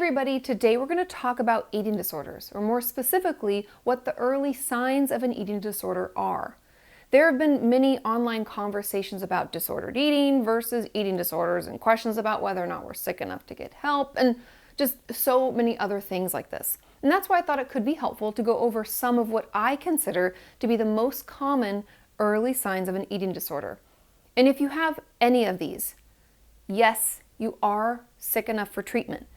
everybody, today we're going to talk about eating disorders, or more specifically, what the early signs of an eating disorder are. There have been many online conversations about disordered eating versus eating disorders and questions about whether or not we're sick enough to get help and just so many other things like this. And that's why I thought it could be helpful to go over some of what I consider to be the most common early signs of an eating disorder. And if you have any of these, yes, you are sick enough for treatment.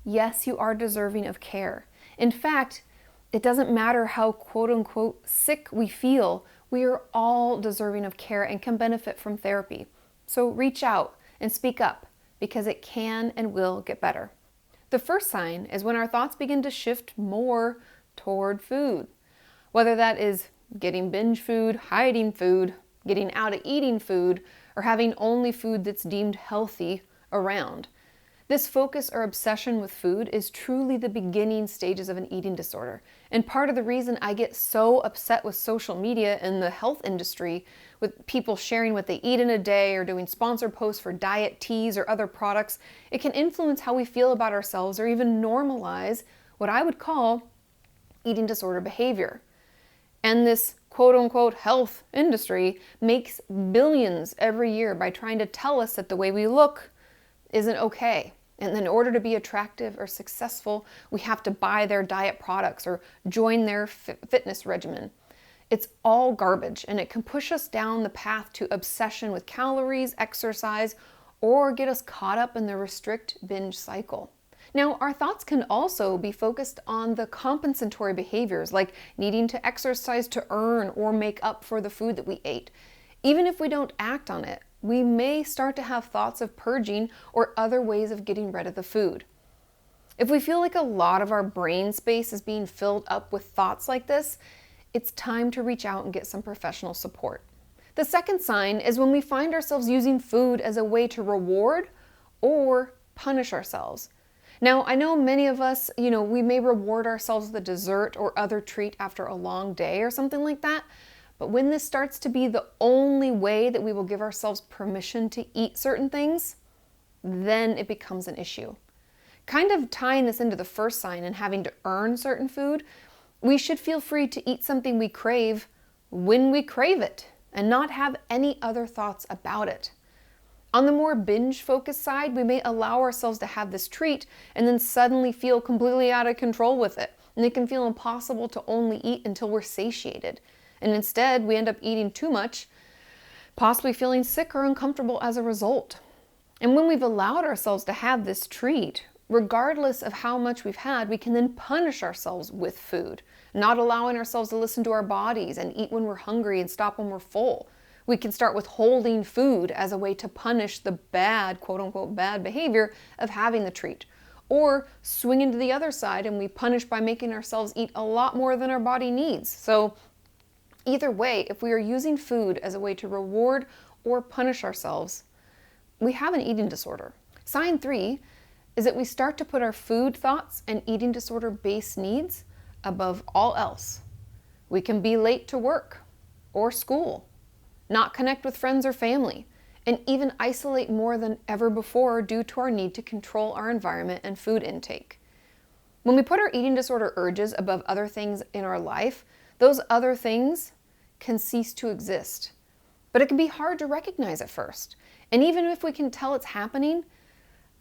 Yes, you are deserving of care. In fact, it doesn't matter how quote-unquote sick we feel, we are all deserving of care and can benefit from therapy. So reach out and speak up because it can and will get better. The first sign is when our thoughts begin to shift more toward food. Whether that is getting binge food, hiding food, getting out of eating food, or having only food that's deemed healthy around. This focus or obsession with food is truly the beginning stages of an eating disorder. And part of the reason I get so upset with social media and the health industry, with people sharing what they eat in a day or doing sponsored posts for diet teas or other products, it can influence how we feel about ourselves or even normalize what I would call eating disorder behavior. And this quote-unquote health industry makes billions every year by trying to tell us that the way we look isn't okay. And in order to be attractive or successful, we have to buy their diet products or join their fitness regimen. It's all garbage, and it can push us down the path to obsession with calories, exercise, or get us caught up in the restrict binge cycle. Now, our thoughts can also be focused on the compensatory behaviors like needing to exercise to earn or make up for the food that we ate. Even if we don't act on it, we may start to have thoughts of purging or other ways of getting rid of the food. If we feel like a lot of our brain space is being filled up with thoughts like this, it's time to reach out and get some professional support. The second sign is when we find ourselves using food as a way to reward or punish ourselves. Now, I know many of us, we may reward ourselves with a dessert or other treat after a long day or something like that. But when this starts to be the only way that we will give ourselves permission to eat certain things, then it becomes an issue. Kind of tying this into the first sign and having to earn certain food, we should feel free to eat something we crave when we crave it and not have any other thoughts about it. On the more binge-focused side, we may allow ourselves to have this treat and then suddenly feel completely out of control with it. And it can feel impossible to only eat until we're satiated. And instead, we end up eating too much, possibly feeling sick or uncomfortable as a result. And when we've allowed ourselves to have this treat, regardless of how much we've had, we can then punish ourselves with food, not allowing ourselves to listen to our bodies and eat when we're hungry and stop when we're full. We can start withholding food as a way to punish the bad, quote-unquote, bad behavior of having the treat. Or swing into the other side and we punish by making ourselves eat a lot more than our body needs. So either way, if we are using food as a way to reward or punish ourselves, we have an eating disorder. Sign 3 is that we start to put our food thoughts and eating disorder-based needs above all else. We can be late to work or school, not connect with friends or family, and even isolate more than ever before due to our need to control our environment and food intake. When we put our eating disorder urges above other things in our life, those other things can cease to exist. But it can be hard to recognize at first. And even if we can tell it's happening,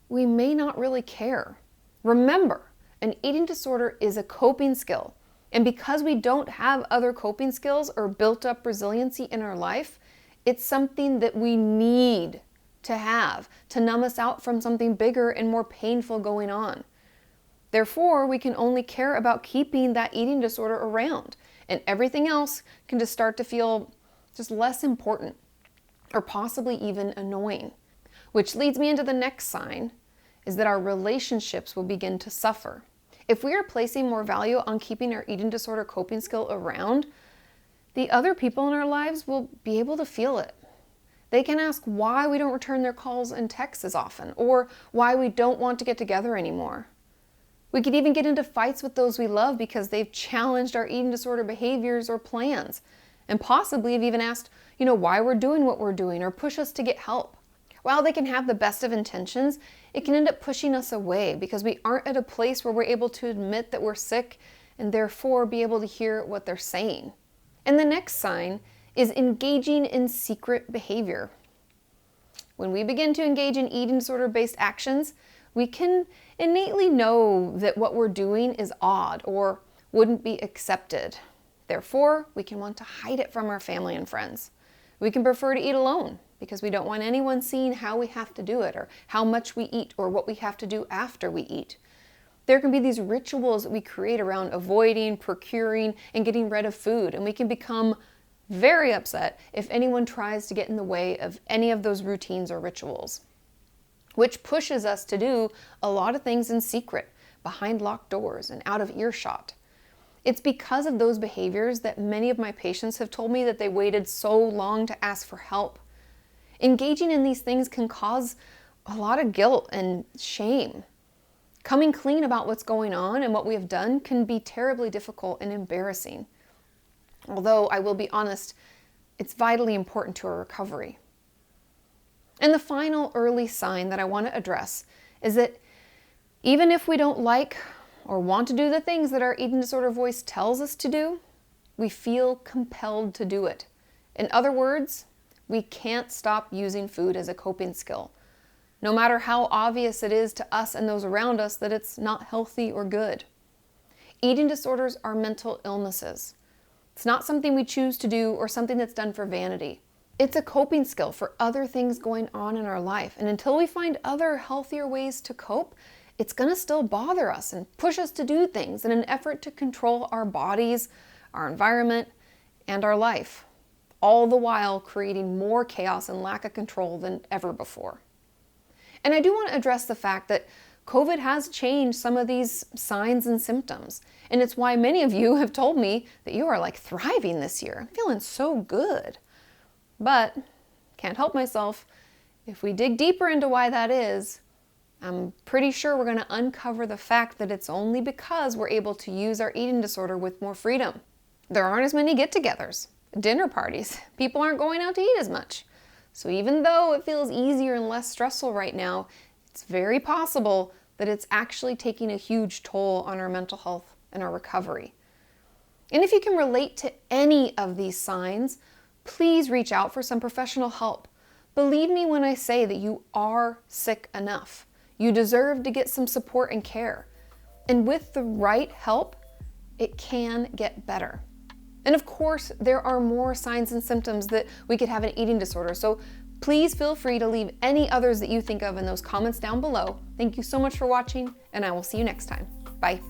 we may not really care. Remember, an eating disorder is a coping skill. And because we don't have other coping skills or built up resiliency in our life, it's something that we need to have to numb us out from something bigger and more painful going on. Therefore, we can only care about keeping that eating disorder around. And everything else can just start to feel just less important or possibly even annoying. Which leads me into the next sign, is that our relationships will begin to suffer. If we are placing more value on keeping our eating disorder coping skill around, the other people in our lives will be able to feel it. They can ask why we don't return their calls and texts as often, or why we don't want to get together anymore. We could even get into fights with those we love because they've challenged our eating disorder behaviors or plans, and possibly have even asked, why we're doing what we're doing or push us to get help. while they can have the best of intentions, it can end up pushing us away because we aren't at a place where we're able to admit that we're sick and therefore be able to hear what they're saying. And the next sign is engaging in secret behavior. When we begin to engage in eating disorder-based actions, we can innately know that what we're doing is odd or wouldn't be accepted. Therefore, we can want to hide it from our family and friends. We can prefer to eat alone because we don't want anyone seeing how we have to do it or how much we eat or what we have to do after we eat. There can be these rituals that we create around avoiding, procuring, and getting rid of food, and we can become very upset if anyone tries to get in the way of any of those routines or rituals, which pushes us to do a lot of things in secret, behind locked doors and out of earshot. It's because of those behaviors that many of my patients have told me that they waited so long to ask for help. Engaging in these things can cause a lot of guilt and shame. Coming clean about what's going on and what we have done can be terribly difficult and embarrassing. Although, I will be honest, it's vitally important to our recovery. And the final early sign that I want to address is that even if we don't like or want to do the things that our eating disorder voice tells us to do, we feel compelled to do it. In other words, we can't stop using food as a coping skill, no matter how obvious it is to us and those around us that it's not healthy or good. Eating disorders are mental illnesses. It's not something we choose to do or something that's done for vanity. It's a coping skill for other things going on in our life. And until we find other healthier ways to cope, it's going to still bother us and push us to do things in an effort to control our bodies, our environment, and our life, all the while creating more chaos and lack of control than ever before. And I do want to address the fact that COVID has changed some of these signs and symptoms. And it's why many of you have told me that you are like thriving this year. I'm feeling so good. But can't help myself. If we dig deeper into why that is, I'm pretty sure we're going to uncover the fact that it's only because we're able to use our eating disorder with more freedom. There aren't as many get-togethers, dinner parties. People aren't going out to eat as much. So even though it feels easier and less stressful right now, it's very possible that it's actually taking a huge toll on our mental health and our recovery. And if you can relate to any of these signs, please reach out for some professional help. Believe me when I say that you are sick enough. You deserve to get some support and care. And with the right help, it can get better. And of course, there are more signs and symptoms that we could have an eating disorder. So please feel free to leave any others that you think of in those comments down below. Thank you so much for watching, and I will see you next time. Bye.